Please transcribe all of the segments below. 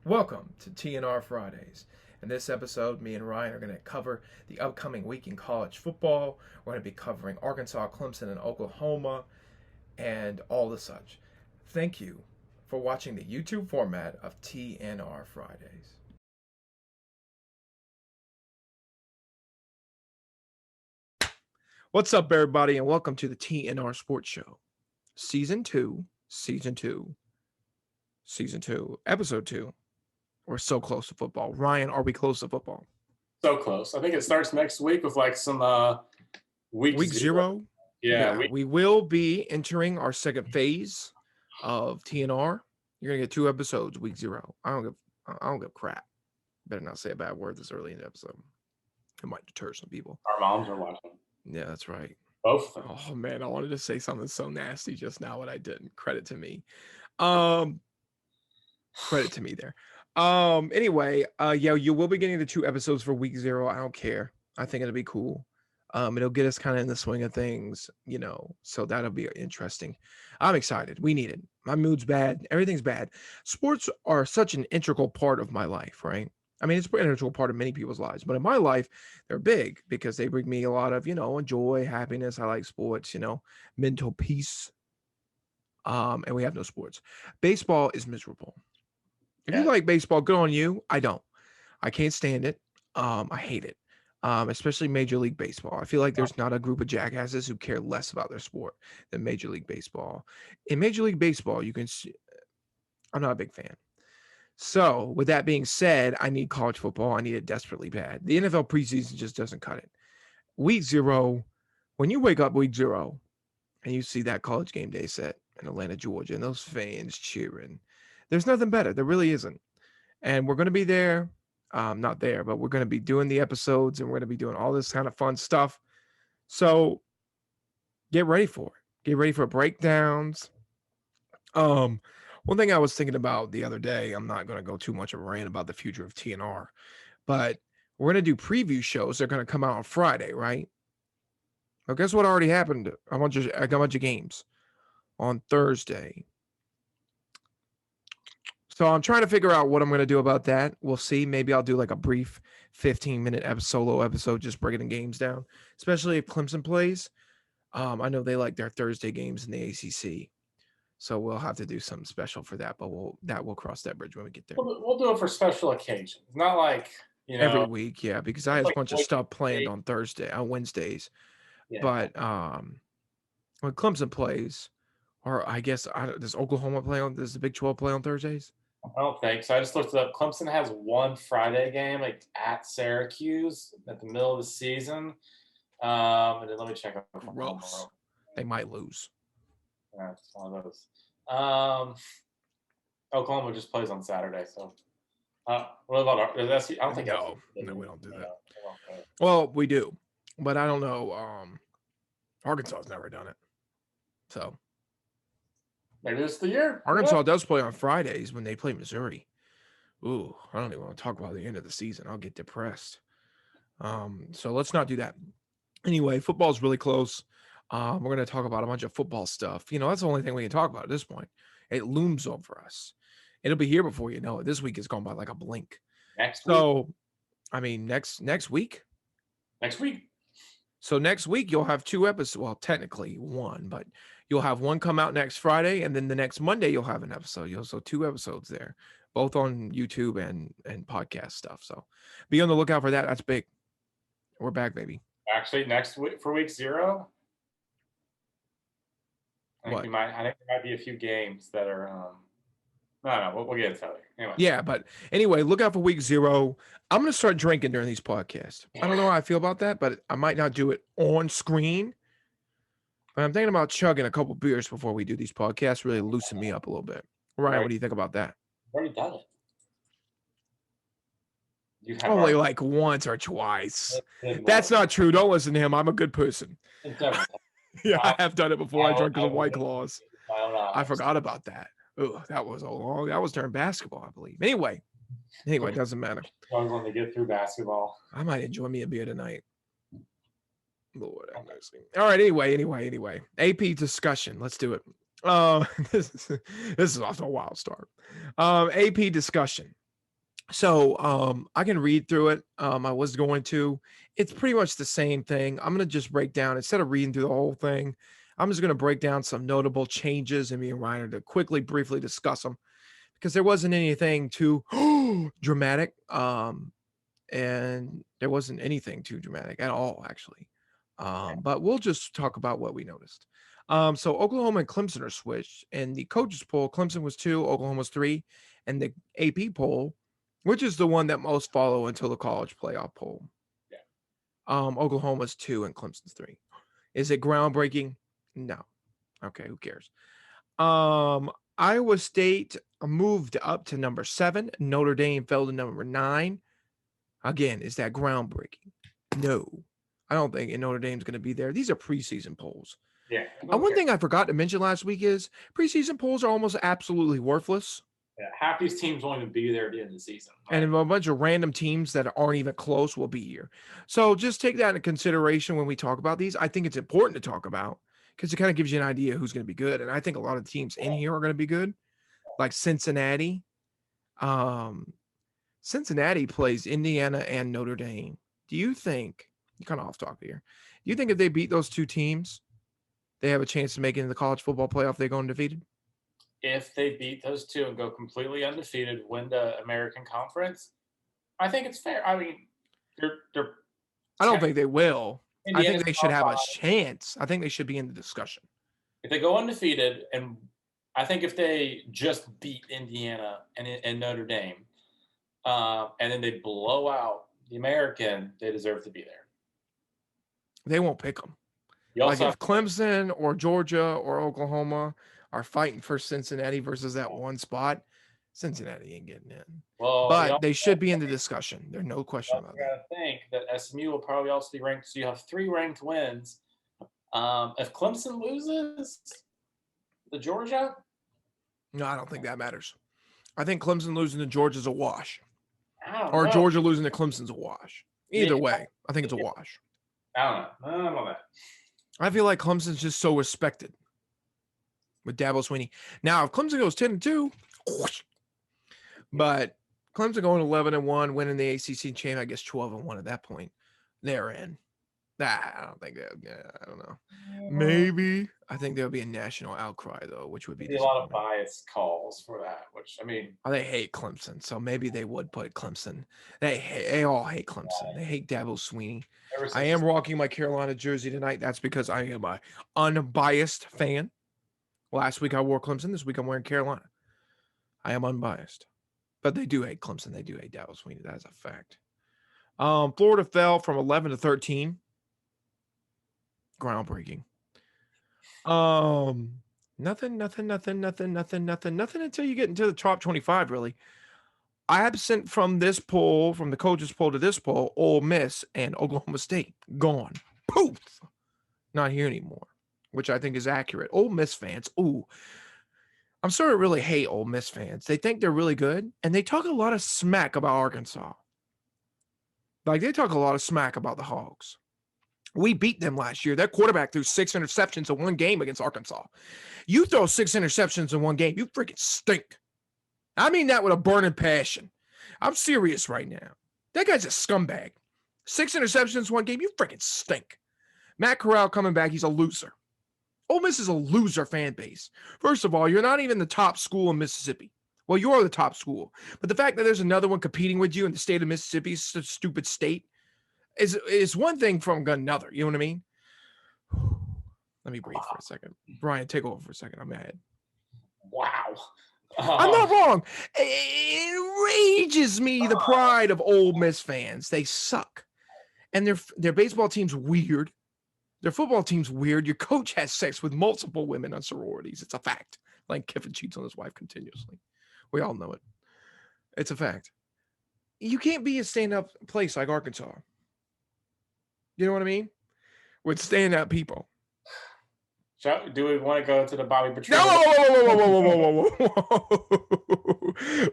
Welcome to TNR Fridays. In this episode, me and Ryan are going to cover the upcoming week in college football. We're going to be covering Arkansas, Clemson, and Oklahoma, and all the such. Thank you for watching the YouTube format of TNR Fridays. What's up, everybody, and welcome to the TNR Sports Show. Season 2, Episode 2. We're so close to football. Ryan, are we close to football? So close. I think it starts next week with like some week zero. Yeah. We will be entering our second phase of TNR. You're gonna get 2 episodes week 0. I don't give crap. Better not say a bad word this early in the episode. It might deter some people. Our moms are watching. Yeah, that's right. Both of them. Oh man, I wanted to say something so nasty just now, but I didn't. Credit to me. Credit to me there. Anyway, you will be getting the 2 episodes for week 0. I don't care. I think it'll be cool. It'll get us kind of in the swing of things, so that'll be interesting. I'm excited. We need it. My mood's bad. Everything's bad. Sports are such an integral part of my life, right? I mean, it's an integral part of many people's lives, but in my life, they're big because they bring me a lot of, joy, happiness. I like sports, mental peace. And we have no sports. Baseball is miserable. If you like baseball, good on you. I don't. I can't stand it. I hate it. Especially Major League Baseball. I feel like there's not a group of jackasses who care less about their sport than Major League Baseball. In Major League Baseball, you can see, I'm not a big fan. So with that being said, I need college football. I need it desperately bad. The NFL preseason just doesn't cut it. Week 0, when you wake up week 0 and you see that college game day set in Atlanta, Georgia, and those fans cheering, there's nothing better. There really isn't. And we're going to be there. Not there, but we're going to be doing the episodes and we're going to be doing all this kind of fun stuff. So get ready for it. Get ready for breakdowns. One thing I was thinking about the other day, I'm not going to go too much of a rant about the future of TNR, but we're going to do preview shows. They're going to come out on Friday, right? Well, guess what already happened? I got a bunch of games on Thursday. So I'm trying to figure out what I'm going to do about that. We'll see. Maybe I'll do like a brief 15-minute solo episode, just breaking the games down, especially if Clemson plays. I know they like their Thursday games in the ACC. So we'll have to do something special for that, but we'll cross that bridge when we get there. We'll do it for special occasions. Not like, every week, yeah, because I have a bunch of stuff planned on Wednesdays. Yeah. But when Clemson plays, or I guess does Oklahoma play does the Big 12 play on Thursdays? I don't think so. I just looked it up. Clemson has one Friday game, like at Syracuse at the middle of the season. And then let me check out Oklahoma. Gross. They might lose. Yeah, it's one of those. Oklahoma just plays on Saturday, so. What about I don't think no, we don't do that. Well, we do, but I don't know. Arkansas's never done it, so. Maybe this is the year. Arkansas does play on Fridays when they play Missouri. Ooh, I don't even want to talk about the end of the season. I'll get depressed. So let's not do that. Anyway, football's really close. We're going to talk about a bunch of football stuff. That's the only thing we can talk about at this point. It looms over us. It'll be here before you know it. This week is gone by like a blink. Next week. I mean, next week. Next week. So next week you'll have 2 episodes. Well, technically 1, but you'll have one come out next Friday, and then the next Monday you'll have an episode. So 2 episodes there, both on YouTube and podcast stuff. So be on the lookout for that. That's big. We're back, baby. Actually, next week for week 0. I think there might be a few games that are. No, we'll get into it anyway. Yeah, but anyway, look out for week 0. I'm going to start drinking during these podcasts. I don't know how I feel about that, but I might not do it on screen. But I'm thinking about chugging a couple beers before we do these podcasts, really loosen me up a little bit. Ryan, what do you think about that? I've already done it. Only like once or twice. That's not true. Don't listen to him. I'm a good person. Yeah, I have done it before. I drank the White Claws. I forgot about that. Oh, that was during basketball, I believe. Anyway, it doesn't matter. I was going to get through basketball. I might enjoy me a beer tonight. Lord have mercy. All right. Anyway. AP discussion. Let's do it. This is off to a wild start. AP discussion. So I can read through it. I was going to. It's pretty much the same thing. I'm gonna just break down instead of reading through the whole thing. I'm just gonna break down some notable changes and me and Ryan to quickly, briefly discuss them because there wasn't anything too dramatic. And there wasn't anything too dramatic at all, actually. But we'll just talk about what we noticed. So Oklahoma and Clemson are switched, and the coaches poll, Clemson was 2, Oklahoma was 3, and the AP poll, which is the one that most follow until the college playoff poll. Yeah. Oklahoma's 2 and Clemson's 3. Is it groundbreaking? No. Okay, who cares? Iowa State moved up to number 7. Notre Dame fell to number 9. Again, is that groundbreaking? No. I don't think Notre Dame's going to be there. These are preseason polls. Yeah. One thing I forgot to mention last week is preseason polls are almost absolutely worthless. Yeah, half these teams won't even be there at the end of the season. Right? And a bunch of random teams that aren't even close will be here. So just take that into consideration when we talk about these. I think it's important to talk about because it kind of gives you an idea who's going to be good. And I think a lot of the teams in here are going to be good, like Cincinnati. Cincinnati plays Indiana and Notre Dame. Do you think, you're kind of off topic here, do you think if they beat those two teams, they have a chance to make it in the college football playoff, they go undefeated? If they beat those two and go completely undefeated, win the American Conference, I think it's fair. I mean, they're I don't think they will. Indiana's I think they should have a 5. chance. I think they should be in the discussion. If they go undefeated, and I think if they just beat Indiana and Notre Dame, and then they blow out the American, they deserve to be there. They won't pick them. Like if Clemson or Georgia or Oklahoma are fighting for Cincinnati versus that one spot, Cincinnati ain't getting in. Well, but they should be in the discussion. There's no question about that. I think that SMU will probably also be ranked. So you have 3 ranked wins. If Clemson loses to Georgia, no, I don't think that matters. I think Clemson losing to Georgia is a wash. Or Georgia losing to Clemson's a wash. Either way, I think it's a wash. I don't know that. I feel like Clemson's just so respected with Dabo Swinney. Now, if Clemson goes 10-2, but Clemson going 11-1, winning the ACC champ, I guess 12-1 at that point, they're in. I don't think that. Yeah, I don't know. Maybe I think there'll be a national outcry though, which would be a lot of biased calls for that. Which I mean, they hate Clemson, so maybe they would put Clemson. They all hate Clemson. They hate Dabo Swinney. I am rocking my Carolina jersey tonight. That's because I am an unbiased fan. Last week I wore Clemson. This week I'm wearing Carolina. I am unbiased, but they do hate Clemson. They do hate Dabo Swinney. That is a fact. Florida fell from 11 to 13. Groundbreaking. Nothing until you get into the top 25, really. Absent from this poll, from the coaches poll to this poll, Ole Miss and Oklahoma State gone. Poof. Not here anymore, which I think is accurate. Ole Miss fans, ooh. I'm starting to really hate Ole Miss fans. They think they're really good, and they talk a lot of smack about Arkansas. Like, they talk a lot of smack about the Hogs. We beat them last year. Their quarterback threw 6 interceptions in one game against Arkansas. You throw 6 interceptions in one game, you freaking stink. I mean that with a burning passion. I'm serious right now. That guy's a scumbag. 6 interceptions in one game, you freaking stink. Matt Corral coming back, he's a loser. Ole Miss is a loser fan base. First of all, you're not even the top school in Mississippi. Well, you are the top school. But the fact that there's another one competing with you in the state of Mississippi, such a stupid state, is one thing from another. You know what I mean? Let me breathe for a second. Brian, take over for a second. I'm mad. Wow. I'm not wrong. It enrages me, the pride of Ole Miss fans. They suck. And their baseball team's weird. Their football team's weird. Your coach has sex with multiple women on sororities. It's a fact. Like Kiffin cheats on his wife continuously. We all know it. It's a fact. You can't be a stand-up place like Arkansas. You know what I mean? With stand-up people. Do we want to go to the Bobby Petrino?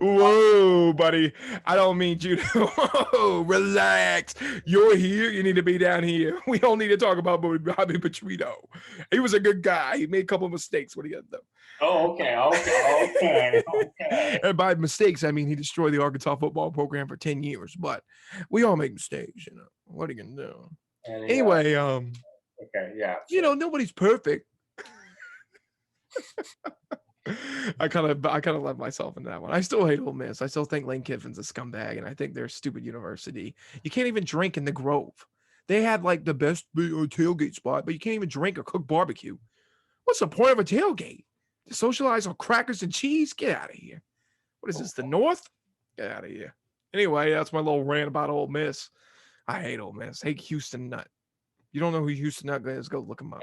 Whoa, buddy. I don't mean you to. Relax. You're here. You need to be down here. We don't need to talk about Bobby Petrino. He was a good guy. He made a couple of mistakes. What do you got, though? Oh, okay. And by mistakes, I mean he destroyed the Arkansas football program for 10 years. But we all make mistakes, you know. What are you gonna do? And Anyway, okay, yeah, you sure. know, nobody's perfect. I kind of let myself in that one. I still hate Ole Miss. I still think Lane Kiffin's a scumbag, and I think they're a stupid university. You can't even drink in the Grove. They had like the best tailgate spot, but you can't even drink or cook barbecue. What's the point of a tailgate? To socialize on crackers and cheese? Get out of here. What is this, the North? Get out of here. Anyway, that's my little rant about Ole Miss. I hate Ole Miss. I hate Houston Nutt. You don't know who Houston Nutt is? Go look him up.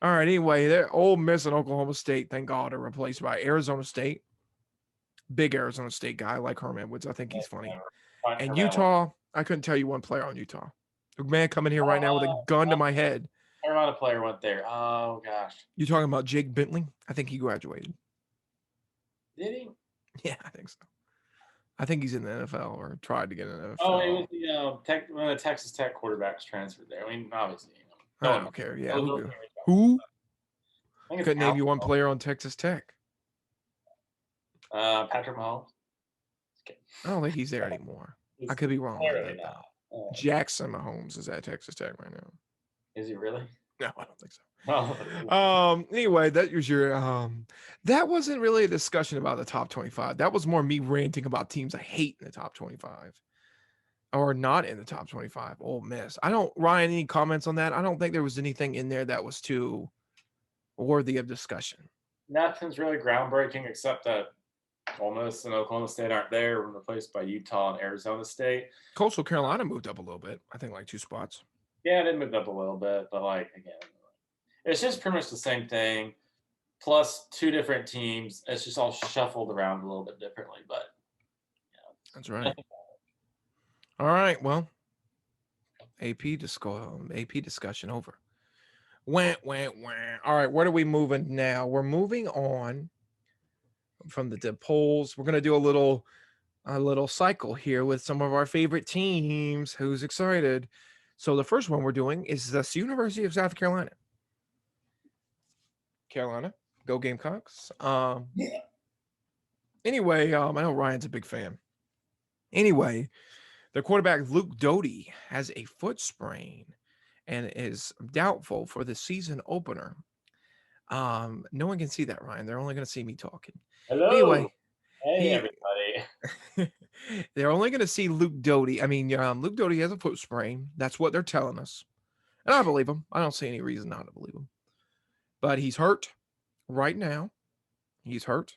All right. Anyway, they're Ole Miss and Oklahoma State, thank God, are replaced by Arizona State. Big Arizona State guy. I like Herman Woods. I think he's funny. And Utah, I couldn't tell you one player on Utah. A man coming here right now with a gun to my head. Carolina player went there. Oh gosh. You talking about Jake Bentley? I think he graduated. Did he? Yeah, I think so. I think he's in the NFL or tried to get in the NFL. Oh, he was one of the Texas Tech quarterbacks transferred there. I mean, obviously, I don't care. Yeah. Who? Couldn't name you one player on Texas Tech. Patrick Mahomes. I don't think he's there anymore. I could be wrong about that though. Jackson Mahomes is at Texas Tech right now. Is he really? No, I don't think so. Anyway, that was your that wasn't really a discussion about the top 25. That was more me ranting about teams I hate in the top 25 or not in the top 25. Ole Miss. Ryan, any comments on that? I don't think there was anything in there that was too worthy of discussion. Nothing's really groundbreaking except that Ole Miss and Oklahoma State aren't there, replaced by Utah and Arizona State. Coastal Carolina moved up a little bit. I think like 2 spots. Yeah, it moved up a little bit, but like again, it's just pretty much the same thing. Plus 2 different teams. It's just all shuffled around a little bit differently, but that's right. All right, well, AP discussion over. Wah. All right, where are we moving now? We're moving on from the polls. We're gonna do a little cycle here with some of our favorite teams. Who's excited? So the first one we're doing is the University of South Carolina. Carolina, go Gamecocks. Anyway, I know Ryan's a big fan. Anyway, the quarterback Luke Doty has a foot sprain and is doubtful for the season opener. No one can see that, Ryan. They're only going to see me talking. Hello. Anyway, hey everybody. They're only going to see Luke Doty. I mean, Luke Doty has a foot sprain. That's what they're telling us. And I believe him. I don't see any reason not to believe him. But he's hurt right now. He's hurt.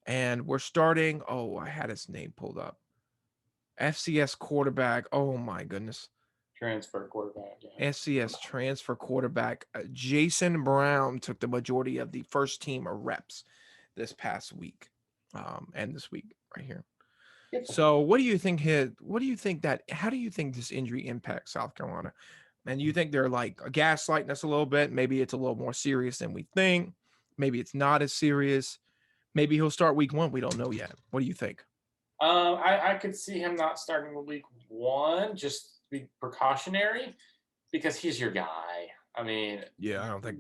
And we're starting. Oh, I had his name pulled up. FCS quarterback. Oh, my goodness. Transfer quarterback. Yeah. FCS transfer quarterback. Jason Brown took the majority of the first team reps this past week. And this week right here. So how do you think this injury impacts South Carolina? And you think they're like gaslighting us a little bit? Maybe it's a little more serious than we think. Maybe it's not as serious. Maybe he'll start week 1. We don't know yet. What do you think? I could see him not starting week 1, just to be precautionary, because he's your guy. I mean, yeah, I don't think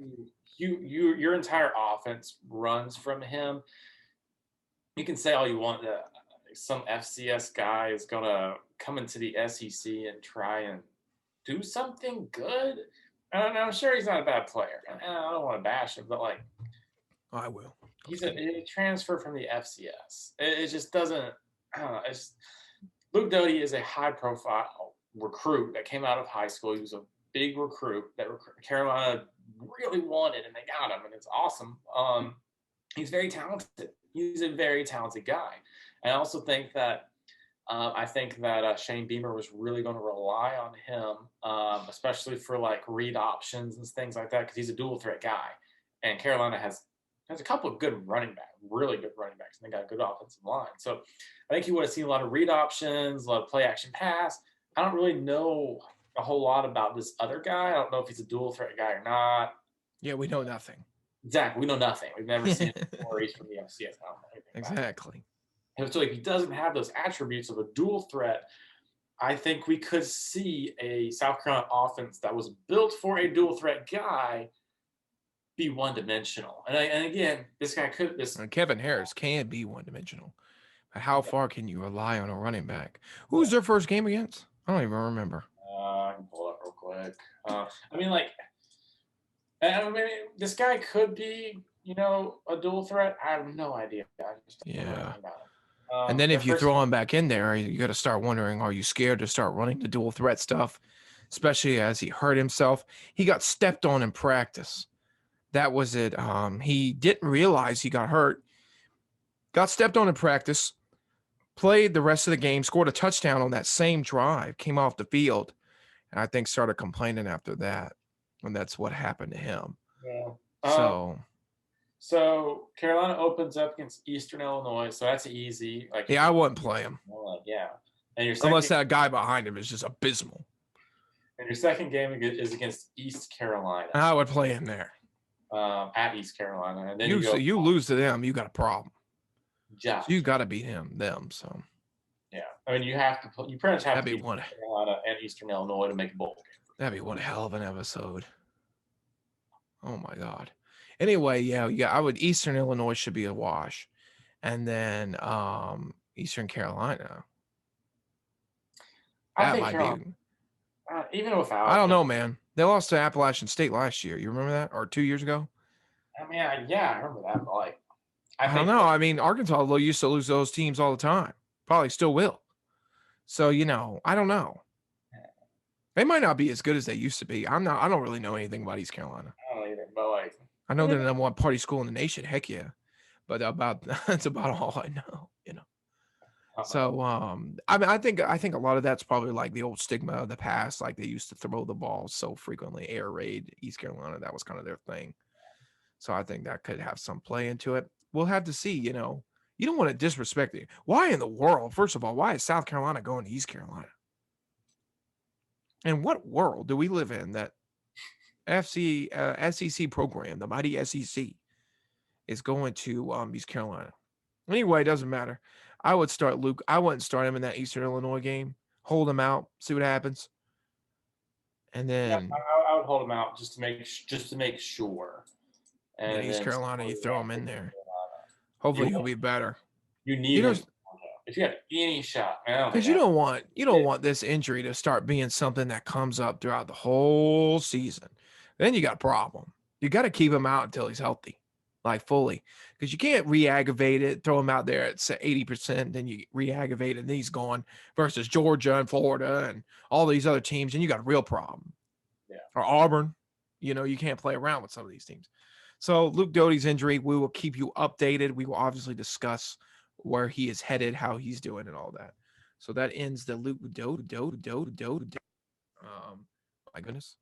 your entire offense runs from him. You can say all you want that some FCS guy is gonna come into the SEC and try and do something good. I'm sure he's not a bad player. I don't want to bash him, but like, I will. He's a transfer from the FCS. It just doesn't. I don't know. Luke Doty is a high-profile recruit that came out of high school. He was a big recruit that Carolina really wanted, and they got him, and it's awesome. He's very talented. He's a very talented guy. And I also think that Shane Beamer was really going to rely on him, especially for like read options and things like that, because he's a dual threat guy, and Carolina has a couple of good running backs, really good running backs, and they got a good offensive line. So I think he would have seen a lot of read options, a lot of play action pass. I don't really know a whole lot about this other guy. I don't know if he's a dual threat guy or not. Yeah, we know nothing. Exactly. We know nothing. We've never seen stories from the FCS. I don't know anything exactly. And so if he doesn't have those attributes of a dual threat, I think we could see a South Carolina offense that was built for a dual threat guy be one-dimensional. And again, this guy could And Kevin Harris can be one-dimensional. But how far can you rely on a running back? Who was their first game against? I don't even remember. I can pull it up real quick. I mean, like, I mean, this guy could be, a dual threat. I have no idea. I just don't know anything about him. And then their if you first throw him back in there, you got to start wondering, are you scared to start running the dual threat stuff? Especially as he hurt himself. He got stepped on in practice. That was it. He didn't realize he got hurt. Got stepped on in practice. Played the rest of the game. Scored a touchdown on that same drive. Came off the field. And I think started complaining after that. And that's what happened to him. Yeah. So Carolina opens up against Eastern Illinois, so that's easy. I wouldn't play him. Yeah. And unless that guy behind him is just abysmal. And your second game is against East Carolina. I would play him there. At East Carolina, and then you lose to them, you got a problem. Yeah. So you got to beat them. So. Yeah, I mean, you pretty much have to beat one Carolina and Eastern Illinois to make a bowl game. That'd be one hell of an episode. Oh my God. Anyway, yeah. I would. Eastern Illinois should be a wash, and then Eastern Carolina. I think Carolina, even without. I don't know, man. They lost to Appalachian State last year. You remember that, or 2 years ago? I mean, I remember that. But I don't know. I mean, Arkansas used to lose those teams all the time. Probably still will. So I don't know. They might not be as good as they used to be. I don't really know anything about East Carolina. I don't either, but I know they're the number one party school in the nation. Heck yeah, but that's about all I know. So I mean, I think a lot of that's probably like the old stigma of the past. Like they used to throw the ball so frequently, air raid East Carolina. That was kind of their thing. So I think that could have some play into it. We'll have to see. You don't want to disrespect it. Why in the world? First of all, why is South Carolina going to East Carolina? And what world do we live in that SEC program, the mighty SEC, is going to East Carolina? Anyway, it doesn't matter. I would start Luke. I wouldn't start him in that Eastern Illinois game. Hold him out, see what happens, and then I would hold him out just to make sure. And East Carolina, you throw him in there. Hopefully, he'll be better. You need him if you have any shot, because you don't want this injury to start being something that comes up throughout the whole season. Then you got a problem. You got to keep him out until he's healthy, like fully, because you can't re-aggravate it, throw him out there at 80%, then you re-aggravate it, and then he's gone versus Georgia and Florida and all these other teams, and you got a real problem. Yeah. Or Auburn, you can't play around with some of these teams. So Luke Doty's injury, we will keep you updated. We will obviously discuss where he is headed, how he's doing, and all that. So that ends the Luke Doty. My goodness.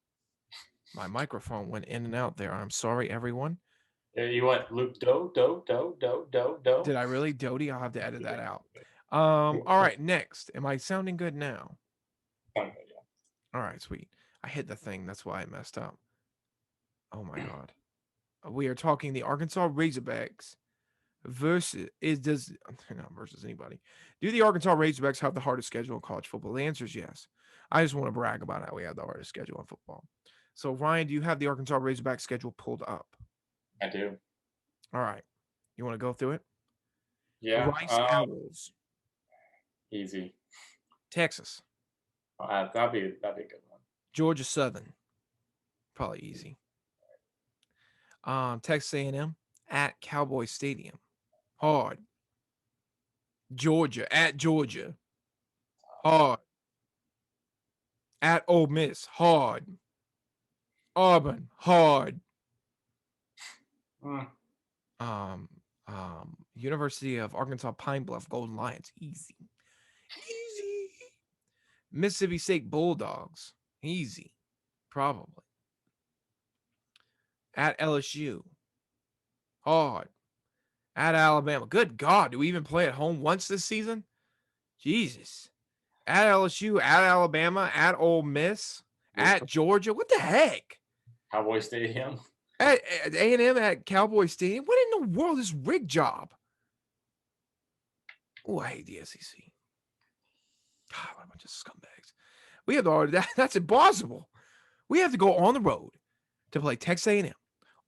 My microphone went in and out there. I'm sorry, everyone. You went Luke Do. Did I really? Doty? I'll have to edit that out. All right, next. Am I sounding good now? Yeah. All right, sweet. I hit the thing. That's why I messed up. Oh, my God. We are talking the Arkansas Razorbacks versus anybody. Do the Arkansas Razorbacks have the hardest schedule in college football? The answer is yes. I just want to brag about how we have the hardest schedule in football. So, Ryan, do you have the Arkansas Razorbacks schedule pulled up? I do. All right. You want to go through it? Yeah. Rice Owls. Easy. Texas. That'd be a good one. Georgia Southern. Probably easy. Texas A&M at Cowboy Stadium. Hard. Georgia at Georgia. Hard. At Ole Miss. Hard. Auburn. Hard. University of Arkansas Pine Bluff Golden Lions. Easy. Mississippi State Bulldogs. Easy. Probably. At LSU. Hard. At Alabama. Good God. Do we even play at home once this season? Jesus. At LSU. At Alabama. At Ole Miss. At Georgia. What the heck? Cowboy Stadium. At A&M at Cowboy Stadium. What in the world is rig job? Oh, I hate the SEC. God, what a bunch of scumbags. We have that's impossible. We have to go on the road to play Texas A&M,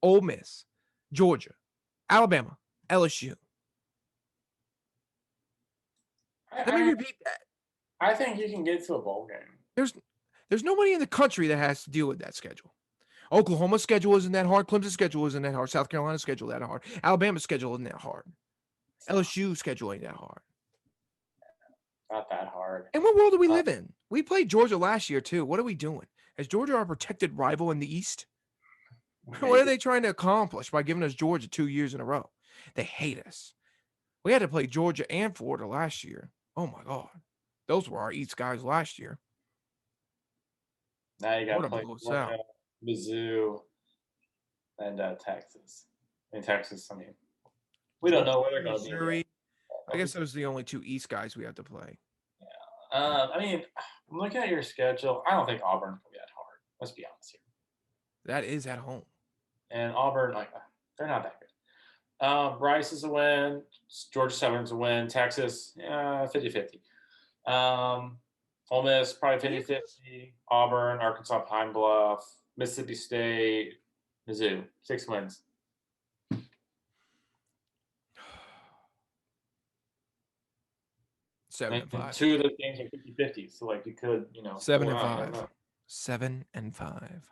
Ole Miss, Georgia, Alabama, LSU. Let me I, repeat that. I think you can get to a bowl game. There's nobody in the country that has to deal with that schedule. Oklahoma's schedule isn't that hard. Clemson's schedule isn't that hard. South Carolina's schedule isn't that hard. Alabama's schedule isn't that hard. LSU's schedule ain't that hard. Not that hard. And what world do we live in? We played Georgia last year too. What are we doing? Is Georgia our protected rival in the East? What are they trying to accomplish by giving us Georgia 2 years in a row? They hate us. We had to play Georgia and Florida last year. Oh my God. Those were our East guys last year. Now you got to Florida play blew us Florida, out. Mizzou, and Texas. In Texas, I mean, we don't know where they're going to be. Missouri. I guess those are the only 2 East guys we have to play. Yeah. I mean, I'm looking at your schedule. I don't think Auburn will be that hard. Let's be honest here. That is at home. And Auburn, they're not that good. Rice is a win. Georgia Southern's a win. Texas, 50-50. Ole Miss, probably 50-50. Auburn, Arkansas, Pine Bluff, Mississippi State, Mizzou, 6 wins. 7-5. 2 of those games are 50-50. So, you could, 7-5. 7-5.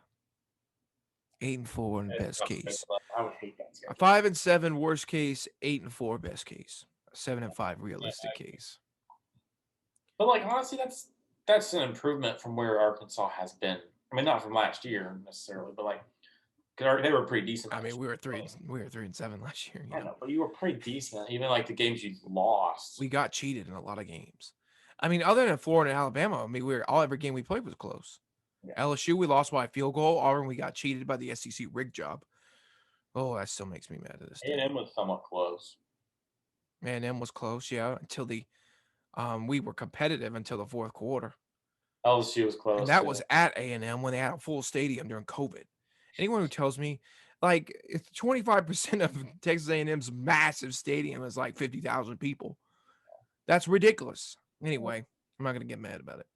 8-4 in best case. I would hate that schedule. 5-7 worst case. 8-4 best case. 7-5 realistic case. But honestly, that's an improvement from where Arkansas has been. I mean, not from last year necessarily, but they were pretty decent. I mean, we were 3-7 last year. I know, but you were pretty decent. Even the games you lost, we got cheated in a lot of games. I mean, other than Florida and Alabama, I mean, every game we played was close. Yeah. LSU, we lost by a field goal. Auburn, we got cheated by the SEC rig job. Oh, that still makes me mad to this day. A&M was somewhat close. A&M was close, yeah, until we were competitive until the fourth quarter. LSU was close. And that was at A&M when they had a full stadium during COVID. Anyone who tells me, if 25% of Texas A&M's massive stadium is 50,000 people, that's ridiculous. Anyway, I'm not going to get mad about it.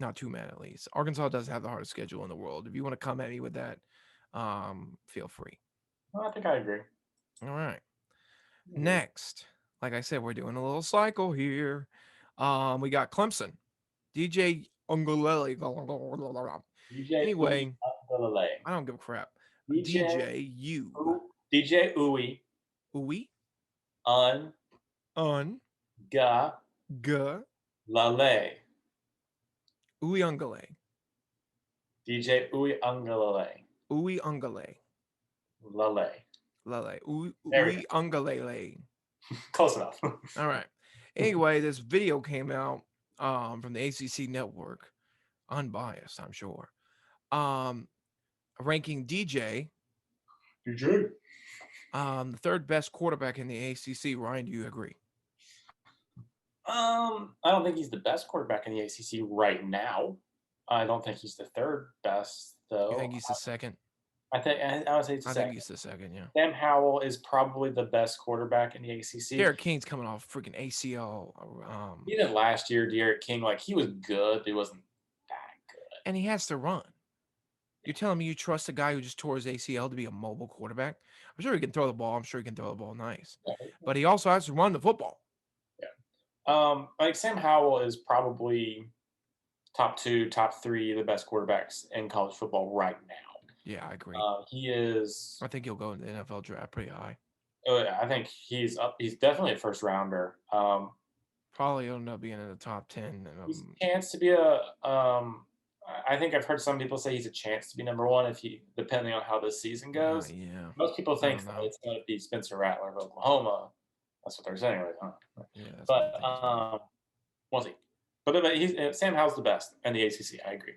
Not too mad, at least. Arkansas does have the hardest schedule in the world. If you want to come at me with that, feel free. Well, I think I agree. All right. Next, like I said, we're doing a little cycle here. We got Clemson. DJ Ungulele. Anyway, I don't give a crap. DJ Uwe. Uwe. Ga. Lale. Uwe Ungale. DJ Uwe Ungale. Uwe Ungale. Lale. Uwe Ungale. Close enough. All right. Anyway, this video came out from the ACC network, unbiased, I'm sure, ranking DJ, the third best quarterback in the ACC. Ryan, do you agree? I don't think he's the best quarterback in the ACC right now. I don't think he's the third best, though. You think he's the second? I would say it's the second. I think he's the second, yeah. Sam Howell is probably the best quarterback in the ACC. Derek King's coming off freaking ACL. Even last year, Derek King, he was good, but he wasn't that good. And he has to run. You're telling me you trust a guy who just tore his ACL to be a mobile quarterback? I'm sure he can throw the ball. I'm sure he can throw the ball nice. Yeah. But he also has to run the football. Yeah. Sam Howell is probably top 2, top 3, the best quarterbacks in college football right now. Yeah, I agree. He is. I think he'll go in the NFL draft pretty high. I think he's up. He's definitely a first rounder. Probably end up being in the top 10. He's a chance to be I think I've heard some people say he's a chance to be number 1 depending on how this season goes. Yeah. Most people think that it's going to be Spencer Rattler of Oklahoma. That's what they're saying right now. Yeah. But we'll see. But Sam Howell's the best in the ACC. I agree.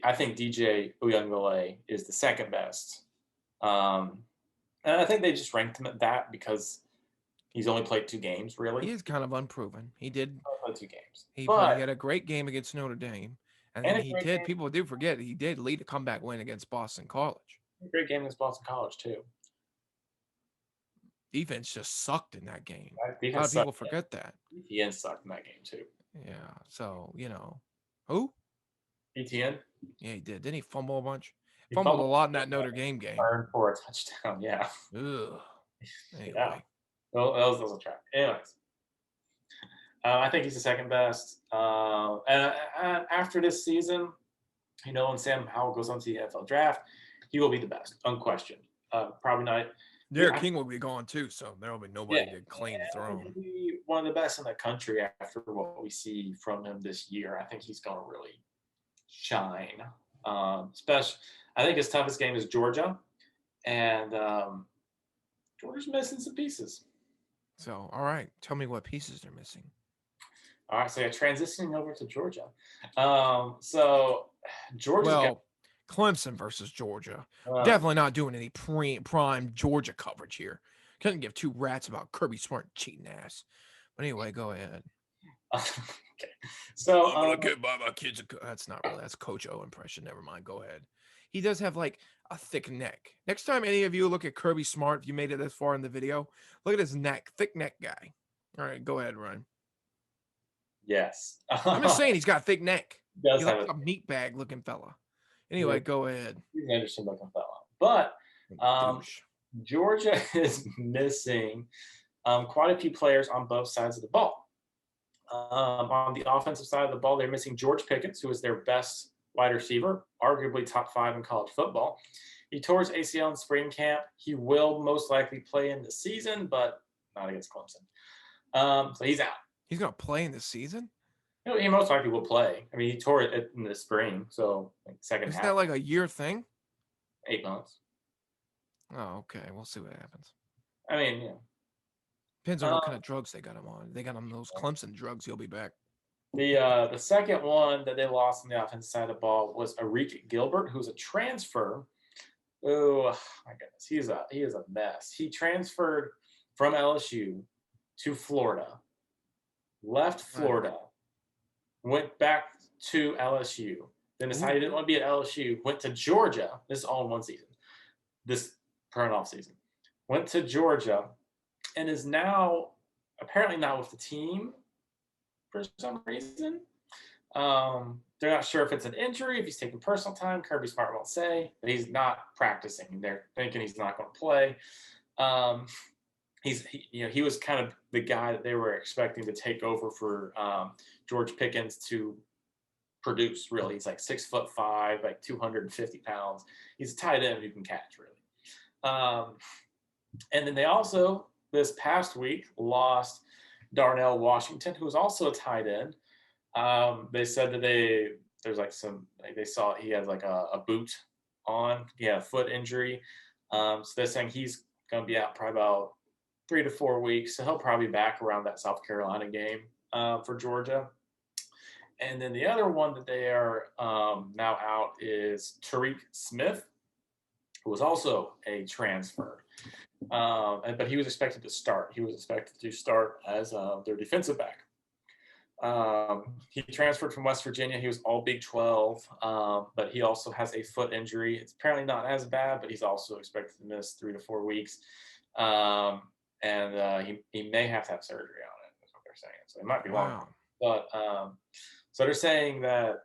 I think DJ Uyunglele is the second best. And I think they just ranked him at that because he's only played 2 games, really. He is kind of unproven. He did play 2 games. He had a great game against Notre Dame. And then he did. People do forget he did lead a comeback win against Boston College. A great game against Boston College, too. Defense just sucked in that game. A lot of people forget that. ETN sucked in that game, too. Yeah. So, who? ETN? Yeah, he did. Didn't he fumble a bunch? He Fumbled a fumbled lot in that Notre Dame game. Returned for a touchdown. Yeah. Ugh. Yeah. Anyway, Well, that was a track. Anyways, I think he's the second best. And after this season, when Sam Howell goes on to the NFL draft, he will be the best, unquestioned. Probably not. Derek King will be gone too, so there will be nobody Yeah, to claim the I think throne. he'll be one of the best in the country after what we see from him this year. I think he's going to really shine. Especially, I think his toughest game is Georgia, and Georgia's missing some pieces. So, all right, tell me what pieces they're missing. All right, so yeah, transitioning over to Georgia. So Georgia. Clemson versus Georgia. Definitely not doing any prime Georgia coverage here. Couldn't give two rats about Kirby Smart cheating ass. But anyway, go ahead. Okay. So I'm gonna get by my kids. That's not really. That's Coach O impression. Never mind. Go ahead. He does have like a thick neck. Next time any of you look at Kirby Smart, if you made it this far in the video, look at his neck. Thick neck guy. All right, go ahead, Ryan. Yes. I'm just saying he's got a thick neck. He's like a meat bag looking fella. Anyway, go ahead. He's an interesting looking fella. But Georgia is missing quite a few players on both sides of the ball. On the offensive side of the ball, they're missing George Pickens, who is their best wide receiver, arguably top 5 in college football. He tore his ACL in spring camp. He will most likely play in the season, but not against Clemson. So he's out. He's going to play in the season? He most likely will play. I mean, he tore it in the spring, so second half. Isn't that like a year thing? 8 months. Oh, okay. We'll see what happens. I mean, yeah. Depends on what kind of drugs they got him on. They got him those Clemson drugs. He'll be back. The second one that they lost on the offensive side of the ball was Tariq Gilbert, who's a transfer. Oh my goodness, he is a mess. He transferred from LSU to Florida, left Florida, went back to LSU, then decided he didn't want to be at LSU, went to Georgia. This is all in one season. This current off season. Went to Georgia and is now apparently not with the team for some reason. They're not sure if it's an injury, if he's taking personal time. Kirby Smart won't say, but he's not practicing. They're thinking he's not going to play. He was kind of the guy that they were expecting to take over for George Pickens to produce. Really, he's like 6'5", like 250 pounds. He's a tight end who can catch, really. And then they also this past week lost Darnell Washington, who was also a tight end. They said that they saw he has like a boot on. He had a foot injury. So they're saying he's going to be out probably about 3 to 4 weeks. So he'll probably be back around that South Carolina game for Georgia. And then the other one that they are now out is Tariq Smith, who was also a transfer. But he was expected to start. He was expected to start as their defensive back. He transferred from West Virginia. He was all Big 12, but he also has a foot injury. It's apparently not as bad, but he's also expected to miss 3 to 4 weeks. And he may have to have surgery on it, is what they're saying. So it might be long. But so they're saying that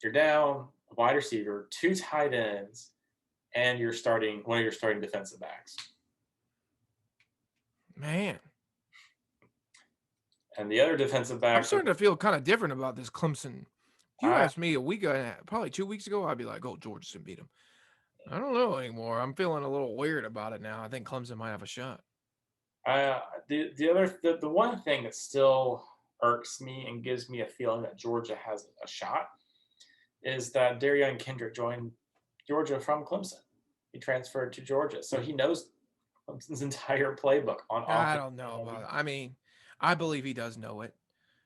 you're down a wide receiver, 2 tight ends, and you're starting one of your starting defensive backs. Man. And the other defensive back. I'm starting to feel kind of different about this Clemson. If you asked me a week ago, probably 2 weeks ago, I'd be like, oh, Georgia's going to beat him. I don't know anymore. I'm feeling a little weird about it now. I think Clemson might have a shot. The one thing that still irks me and gives me a feeling that Georgia has a shot is that Darion Kendrick joined Georgia from Clemson. He transferred to Georgia, so he knows Clemson's entire playbook on offense. I don't know about it. I mean, I believe he does know it.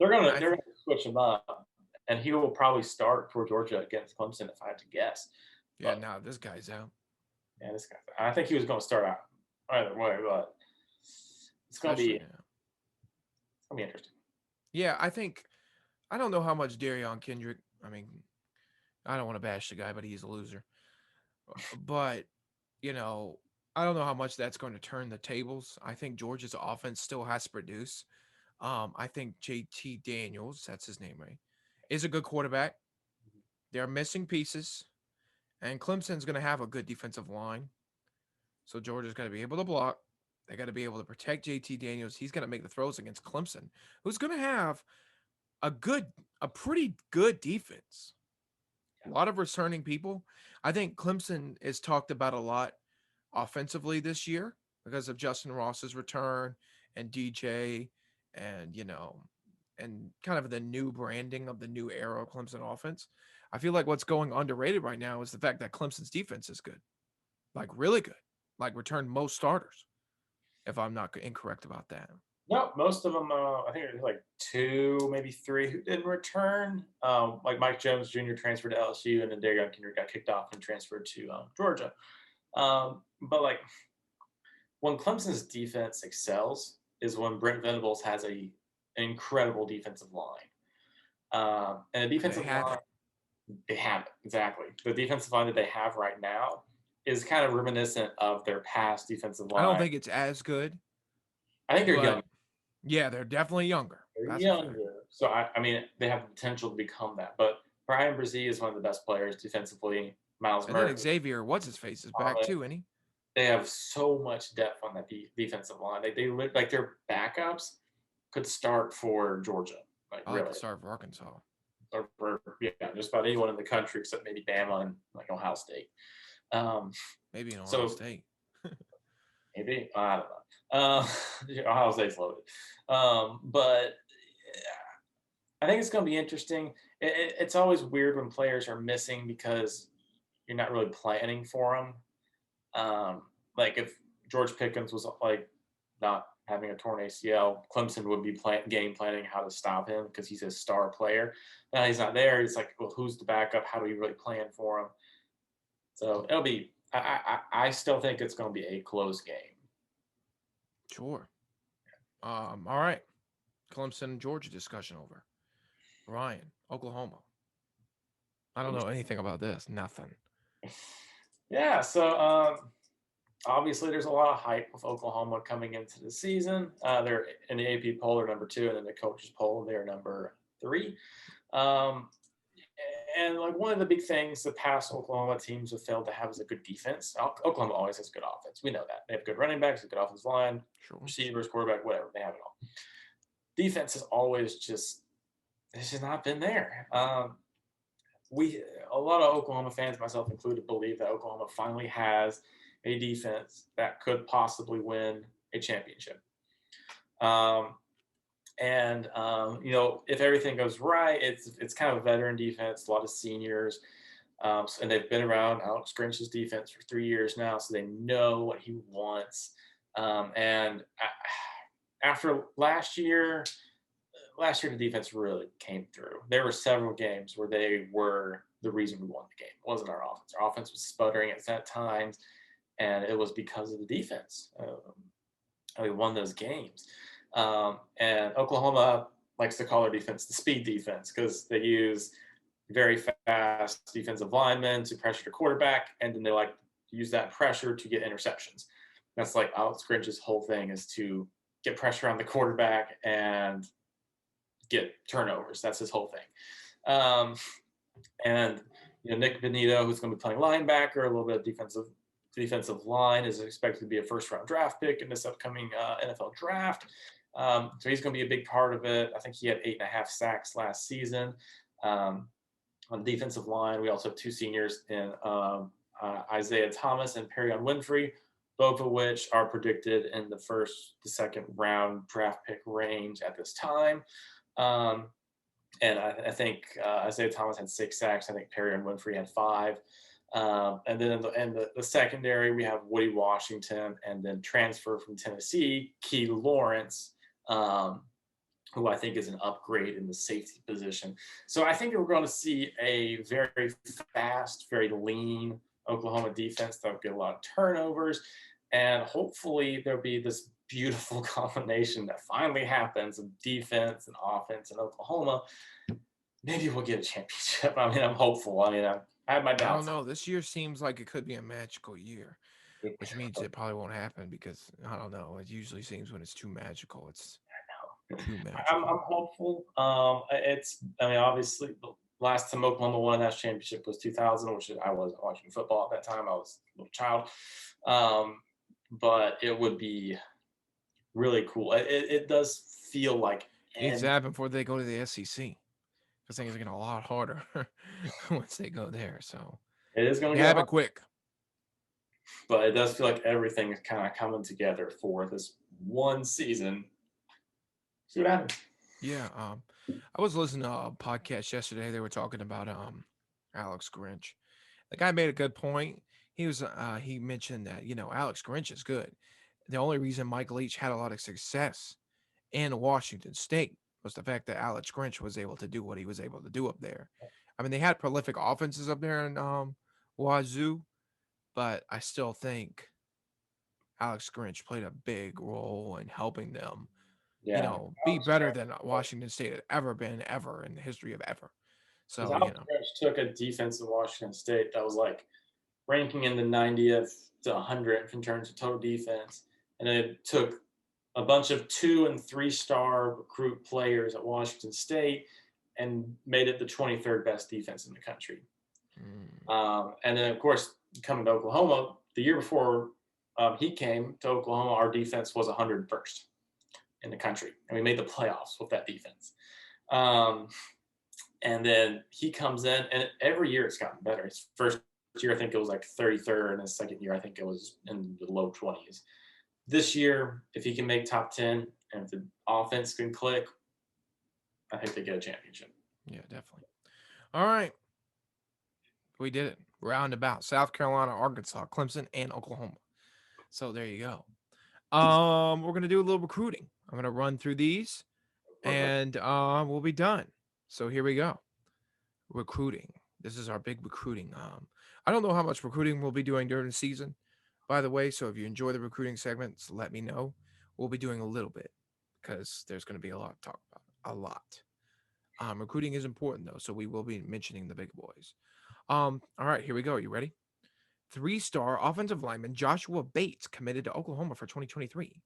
They're gonna switch him up, and he will probably start for Georgia against Clemson if I had to guess. Yeah, no, this guy's out. Yeah, this guy's out. I think he was going to start out either way, but it's going to be interesting. Yeah, I don't know how much Darion Kendrick. I mean, I don't want to bash the guy, but he's a loser. But I don't know how much that's going to turn the tables. I think Georgia's offense still has to produce. I think JT Daniels, that's his name, right, is a good quarterback. They're missing pieces. And Clemson's going to have a good defensive line. So Georgia's got to be able to block. They got to be able to protect JT Daniels. He's going to make the throws against Clemson, who's going to have a pretty good defense. A lot of returning people. I think Clemson is talked about a lot offensively this year because of Justin Ross's return and DJ and, and kind of the new branding of the new era of Clemson offense. I feel like what's going underrated right now is the fact that Clemson's defense is good, like really good, like returned most starters, if I'm not incorrect about that. No, most of them, I think there's like two, maybe three who didn't return. Like Mike Jones Jr. transferred to LSU, and then Darion Kinder got kicked off and transferred to Georgia. But like when Clemson's defense excels is when Brent Venables has an incredible defensive line. And the defensive line, they have it, exactly. The defensive line that they have right now is kind of reminiscent of their past defensive line. I don't think it's as good. I think they're young. Yeah, they're definitely younger. They're younger. So, I mean, they have the potential to become that. But Brian Brzee is one of the best players defensively. Miles Murphy. Then Xavier, what's-his-face, is back too, isn't he? They have so much depth on that defensive line. They look like their backups could start for Georgia. Like, really. Could start for Arkansas. Or for, just about anyone in the country except maybe Bama and like Ohio State. Maybe in Ohio State. Maybe. I don't know. Ohio State's loaded. But I think it's going to be interesting. It's always weird when players are missing because you're not really planning for them. Like if George Pickens was like not having a torn ACL, Clemson would be game planning how to stop him because he's a star player. Now he's not there. It's like, well, who's the backup? How do we really plan for him? So it'll be. I still think it's going to be a close game. Sure. All right. Clemson and Georgia discussion over. Ryan, Oklahoma. I don't know anything about this. Nothing. Yeah. So obviously there's a lot of hype with Oklahoma coming into the season. They're in the AP poll, they're number 2, and in the coaches poll, they're number 3. And like one of the big things the past Oklahoma teams have failed to have is a good defense. Oklahoma always has good offense. We know that. They have good running backs, a good offensive line, receivers, quarterback, whatever. They have it all. Defense has always it's just not been there. A lot of Oklahoma fans, myself included, believe that Oklahoma finally has a defense that could possibly win a championship. If everything goes right, it's kind of a veteran defense, a lot of seniors, and they've been around Alex Grinch's defense for 3 years now, so they know what he wants. After last year, the defense really came through. There were several games where they were the reason we won the game. It wasn't our offense. Our offense was sputtering at times, and it was because of the defense. We won those games. And Oklahoma likes to call their defense the speed defense because they use very fast defensive linemen to pressure the quarterback, and then they like to use that pressure to get interceptions. That's like Alex Grinch's whole thing is to get pressure on the quarterback and get turnovers. That's his whole thing. Nick Benito, who's going to be playing linebacker, a little bit of defensive line, is expected to be a first-round draft pick in this upcoming NFL draft. So he's going to be a big part of it. I think he had 8.5 sacks last season. On the defensive line, we also have 2 seniors in Isaiah Thomas and Perion Winfrey, both of which are predicted in the first to second round draft pick range at this time. And I think Isaiah Thomas had 6 sacks. I think Perion Winfrey had 5. And then in the secondary, we have Woody Washington, and then transfer from Tennessee, Key Lawrence, who I think is an upgrade in the safety position. So I think we're going to see a very fast, very lean Oklahoma defense that will get a lot of turnovers. And hopefully there'll be this beautiful combination that finally happens of defense and offense in Oklahoma. Maybe we'll get a championship. I mean, I'm hopeful. I mean, I have my doubts. I don't know. This year seems like it could be a magical year, which means it probably won't happen because, I don't know, it usually seems when it's too magical, it's too magical. I'm hopeful. Obviously, last time Oklahoma won that championship was 2000, which I wasn't watching football at that time. I was a little child. But it would be really cool. It does feel like Needs to happen before they go to the SEC. Because things are getting a lot harder once they go there. So it is going to happen get quick. But it does feel like everything is kind of coming together for this one season. See what happens. Yeah. I was listening to a podcast yesterday. They were talking about Alex Grinch. The guy made a good point. He mentioned that, Alex Grinch is good. The only reason Mike Leach had a lot of success in Washington State was the fact that Alex Grinch was able to do what he was able to do up there. I mean, they had prolific offenses up there in Wazoo, but I still think Alex Grinch played a big role in helping them, be better than Washington State had ever been, ever in the history of ever. So, Alex Grinch took a defense in Washington State that was like ranking in the 90th to 100th in terms of total defense, and it took a bunch of 2- and 3-star recruit players at Washington State and made it the 23rd best defense in the country. And then, of course, coming to Oklahoma, the year before he came to Oklahoma, our defense was 101st in the country, and we made the playoffs with that defense. And then he comes in, and every year it's gotten better. His first year, I think it was like 33rd, and his second year, I think it was in the low 20s. This year, if he can make top 10 and if the offense can click, I think they get a championship. Yeah, definitely. All right. We did it. Roundabout. South Carolina, Arkansas, Clemson, and Oklahoma. So there you go. We're going to do a little recruiting. I'm going to run through these and we'll be done. So here we go. Recruiting. This is our big recruiting. I don't know how much recruiting we'll be doing during the season, by the way. So if you enjoy the recruiting segments, let me know. We'll be doing a little bit because there's going to be a lot to talk about. A lot. Recruiting is important though, so we will be mentioning the big boys. All right, here we go. Are you ready? 3-star offensive lineman Joshua Bates committed to Oklahoma for 2023.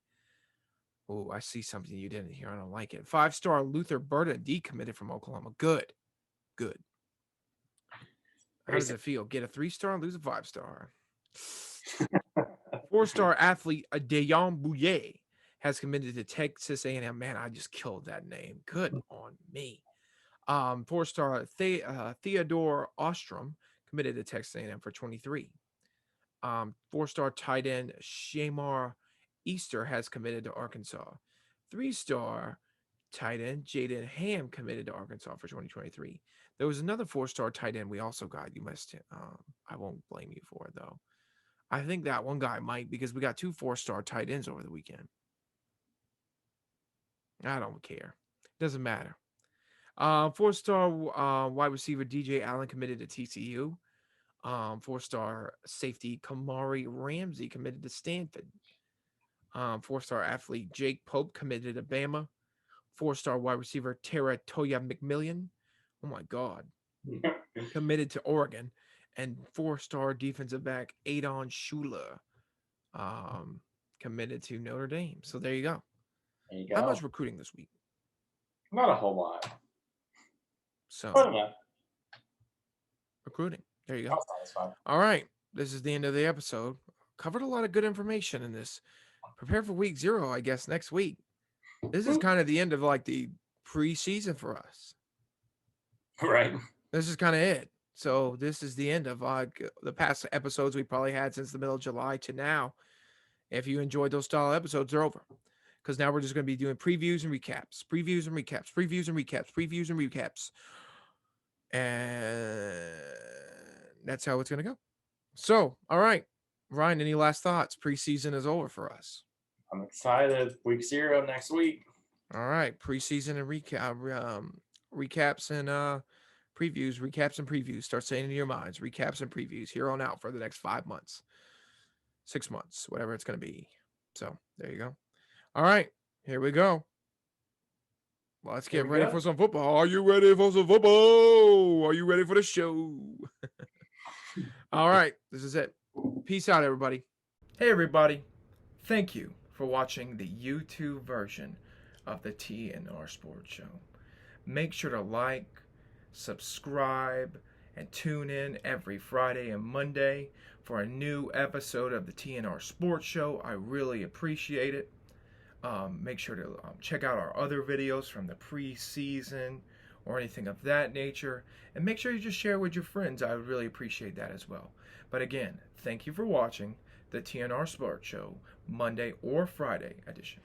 Oh, I see something you didn't hear. I don't like it. 5-star Luther Burda decommitted from Oklahoma. Good. How does it feel? Get a 3-star, lose a 5-star. 4-star athlete Dayon Bouye has committed to Texas A&M. Man, I just killed that name. Good on me. 4-star Theodore Ostrom committed to Texas A&M for 23. 4-star tight end Shamar Easter has committed to Arkansas. 3-star tight end Jaden Ham committed to Arkansas for 2023. There was another 4-star tight end we also got. You must. I won't blame you for it though. I think that one guy might, because we got 2 4-star tight ends over the weekend. I don't care. Doesn't matter. 4-star wide receiver DJ Allen committed to TCU. 4-star safety Kamari Ramsey committed to Stanford. 4-star athlete Jake Pope committed to Bama. 4-star wide receiver Tara Toya McMillian, oh my God, committed to Oregon. And 4-star defensive back Adon Shula committed to Notre Dame. So there you go. How much recruiting this week? Not a whole lot. So recruiting. There you go. All right. This is the end of the episode. Covered a lot of good information in this. Prepare for week 0, I guess, next week. This is kind of the end of like the preseason for us. Right. This is kind of it. So this is the end of the past episodes we probably had since the middle of July to now. If you enjoyed those style episodes, they're over. Because now we're just going to be doing previews and recaps. And that's how it's going to go. So, all right. Ryan, any last thoughts? Preseason is over for us. I'm excited. Week 0 next week. All right. Preseason and recaps and previews. Recaps and previews. Start saying it in your minds. Recaps and previews here on out for the next 5 months. 6 months. Whatever it's going to be. So, there you go. All right. Here we go. Let's get ready for some football. Are you ready for some football? Are you ready for the show? All right. This is it. Peace out, everybody. Hey, everybody. Thank you for watching the YouTube version of the TNR Sports Show. Make sure to like, subscribe, and tune in every Friday and Monday for a new episode of the TNR Sports Show. I really appreciate it. Make sure to check out our other videos from the preseason or anything of that nature. And make sure you just share with your friends. I would really appreciate that as well. But again, thank you for watching the TNR Sports Show, Monday or Friday edition.